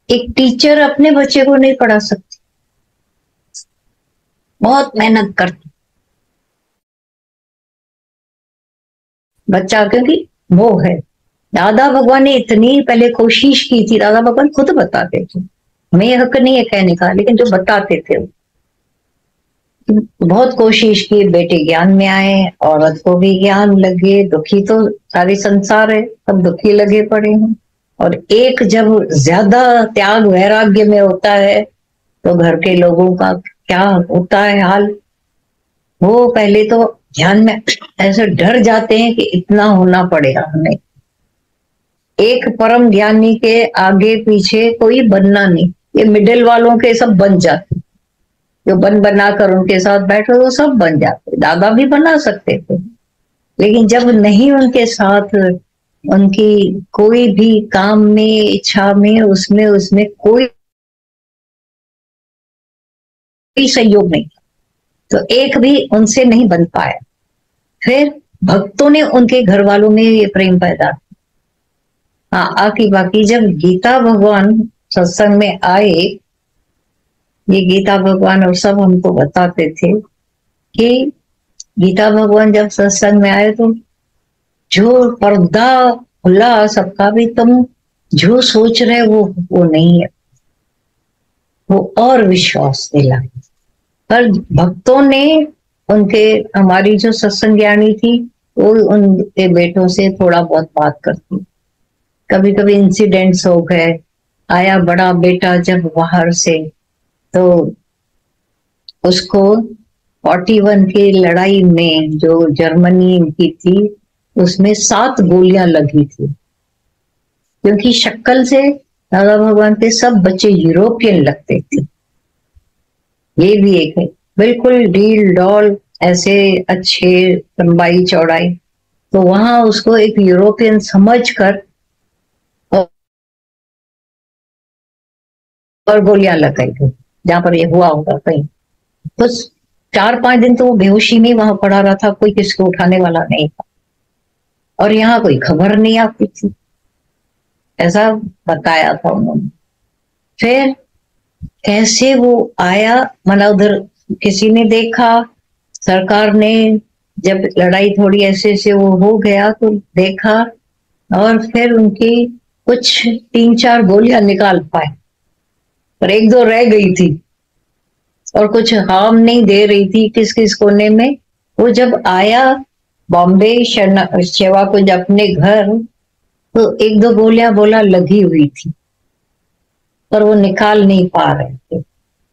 एक टीचर अपने बच्चे को नहीं पढ़ा सकती, बहुत मेहनत करती बच्चा, क्योंकि वो है। दादा भगवान ने इतनी पहले कोशिश की थी, दादा भगवान खुद बताते थे, हमें ये हक नहीं है कहने का, लेकिन जो बताते थे बहुत कोशिश की बेटे ज्ञान में आए, औरत को भी ज्ञान लगे, दुखी तो सारी संसार है, सब दुखी लगे पड़े हैं। और एक जब ज्यादा त्याग वैराग्य में होता है तो घर के लोगों का क्या होता है हाल। वो पहले तो ध्यान में ऐसे डर जाते हैं कि इतना होना पड़ेगा हमें। एक परम ज्ञानी के आगे पीछे कोई बनना नहीं, ये मिडिल वालों के सब बन जाते, जो बन बनाकर उनके साथ बैठो वो सब बन जाते, दादा भी बना सकते थे, लेकिन जब नहीं उनके साथ, उनकी कोई भी काम में, इच्छा में, उसमें उसमें कोई सहयोग नहीं, तो एक भी उनसे नहीं बन पाया। फिर भक्तों ने उनके घर वालों में ये प्रेम पैदा, हाँ आकी बाकी जब गीता भगवान सत्संग में आए, ये गीता भगवान और सब हमको बताते थे कि गीता भगवान जब सत्संग में आए तो जो पर्दा खुला सबका, भी तुम जो सोच रहे वो नहीं है, वो और विश्वास दिला। पर भक्तों ने उनके, हमारी जो सत्संग ज्ञानी थी वो उनके बेटों से थोड़ा बहुत बात करती, कभी कभी इंसिडेंट्स हो गए, आया बड़ा बेटा जब बाहर से, तो उसको 41 की लड़ाई में जो जर्मनी की थी उसमें 7 गोलियां लगी थी, क्योंकि शक्ल से दादा भगवान के सब बच्चे यूरोपियन लगते थे। ये भी एक है, बिल्कुल डील डॉल ऐसे अच्छे, लंबाई चौड़ाई, तो वहां उसको एक यूरोपियन समझकर और गोलियां लगाई गई जहां पर ये हुआ होगा कहीं। तो 4-5 दिन तो वो बेहोशी में वहां पड़ा रहा था, कोई किसको उठाने वाला नहीं था, और यहाँ कोई खबर नहीं आती थी, ऐसा बताया था उन्होंने। फिर कैसे वो आया, मतलब उधर किसी ने देखा, सरकार ने जब लड़ाई थोड़ी ऐसे ऐसे वो हो गया तो देखा, और फिर उनकी कुछ 3-4 गोलियां निकाल पाए, पर 1-2 रह गई थी और कुछ हार्म नहीं दे रही थी किस किस कोने में। वो जब आया बॉम्बे सेवा को जब अपने घर, तो 1-2 गोलियां बोला लगी हुई थी, पर वो निकाल नहीं पा रहे थे।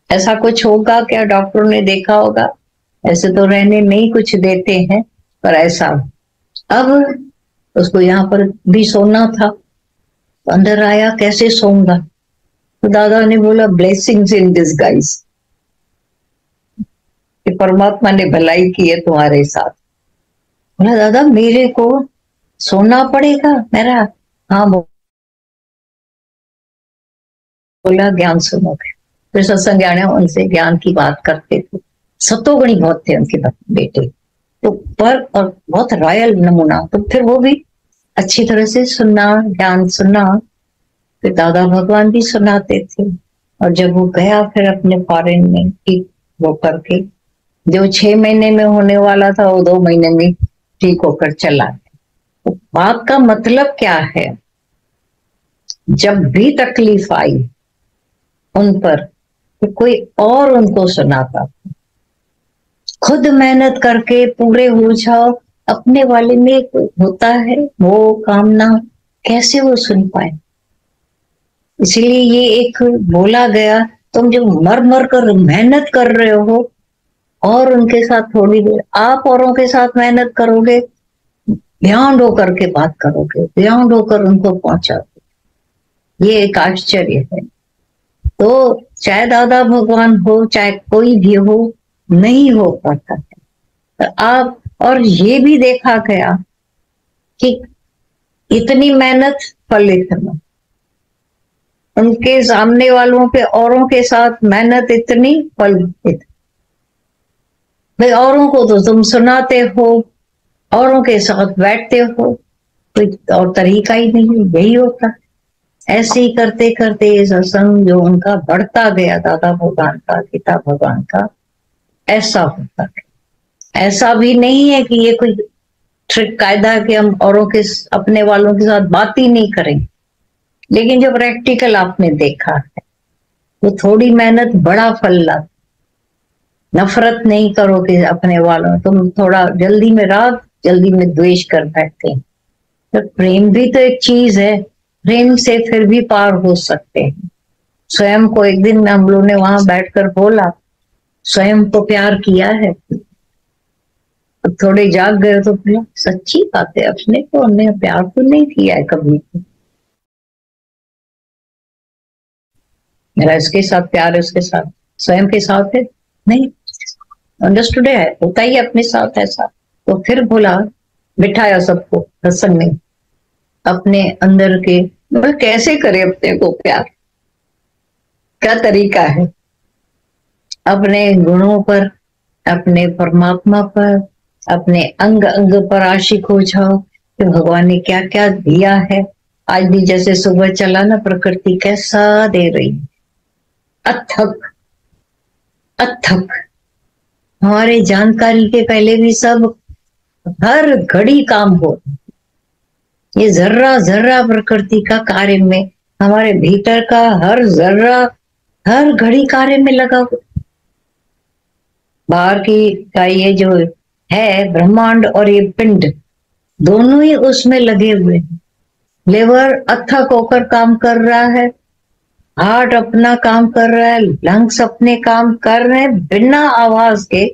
ऐसा कुछ होगा क्या, डॉक्टरों ने देखा होगा, ऐसे तो रहने नहीं कुछ देते हैं, पर ऐसा। अब उसको यहाँ पर भी सोना था, तो अंदर आया कैसे सोऊंगा, तो दादा ने बोला ब्लेसिंग्स इन डिस्गाइज, कि परमात्मा ने भलाई की है तुम्हारे साथ। बोला दादा मेरे को सोना पड़ेगा मेरा, हाँ बोला ज्ञान सुनोगे। फिर सत्संग ज्ञान उनसे ज्ञान की बात करते थे, सतोगुणी बहुत थे उनके बेटे, तो पर और बहुत रॉयल नमूना, तो फिर वो भी अच्छी तरह से सुनना, ज्ञान सुनना। फिर दादा भगवान भी सुनाते थे, और जब वो गया फिर अपने फॉरेन में ठीक वो करके, जो 6 महीने में होने वाला था वो 2 महीने में ठीक होकर चला गया। तो बात का मतलब क्या है, जब भी तकलीफ आई उन पर तो कोई और उनको सुनाता, खुद मेहनत करके पूरे हो जाओ, अपने वाले में होता है वो कामना, कैसे वो सुन पाए। इसलिए ये एक बोला गया, तुम जो मर मर कर मेहनत कर रहे हो, और उनके साथ थोड़ी देर आप औरों के साथ मेहनत करोगे, ध्यान होकर के बात करोगे, ध्यान होकर उनको पहुंचाओगे, ये एक आश्चर्य है। तो चाहे दादा भगवान हो चाहे कोई भी हो, नहीं हो पाता है। तो आप, और ये भी देखा गया कि इतनी मेहनत फल इतना, उनके सामने वालों पे औरों के साथ मेहनत इतनी फल इतना। भाई औरों को तो तुम सुनाते हो, औरों के साथ बैठते हो, कोई और तरीका ही नहीं, यही होता। ऐसे ही करते करते ये सत्संग जो उनका बढ़ता गया, दादा भगवान का, पिता भगवान का, ऐसा होता है। ऐसा भी नहीं है कि ये कोई ट्रिक कायदा है कि हम औरों के, अपने वालों के साथ बात ही नहीं करें, लेकिन जो प्रैक्टिकल आपने देखा है वो थोड़ी मेहनत बड़ा फल लाती। नफरत नहीं करोगे अपने वालों, तुम थोड़ा जल्दी में राग, जल्दी में द्वेष कर बैठते हैं। तो प्रेम भी तो एक चीज है, प्रेम से फिर भी पार हो सकते हैं। स्वयं को एक दिन हम लोग ने वहां बैठकर बोला, स्वयं को प्यार किया है। अब थोड़े जाग गए तो बोला सच्ची बात है, अपने को हमने प्यार तो नहीं किया है कभी। मेरा इसके साथ प्यार है, उसके साथ, स्वयं के साथ है नहीं। अंडरस्टूड है, होता ही अपने साथ ऐसा। तो फिर बोला, बिठाया सबको सत्संग में, अपने अंदर के, मतलब कैसे करे अपने को प्यार, क्या तरीका है। अपने गुणों पर, अपने परमात्मा पर, अपने अंग अंग पर आशिक हो जाओ कि भगवान ने क्या क्या दिया है। आज भी जैसे सुबह चला ना, प्रकृति कैसा दे रही, अथक अथक। हमारे जानकारी के पहले भी सब, हर घड़ी काम हो, ये जर्रा जर्रा प्रकृति का कार्य में, हमारे भीतर का हर जर्रा हर घड़ी कार्य में लगा हुआ। बाहर की का ये जो है ब्रह्मांड और ये पिंड, दोनों ही उसमें लगे हुए हैं। लेवर अथक होकर काम कर रहा है, हार्ट अपना काम कर रहा है, लंग्स अपने काम कर रहे हैं, बिना आवाज के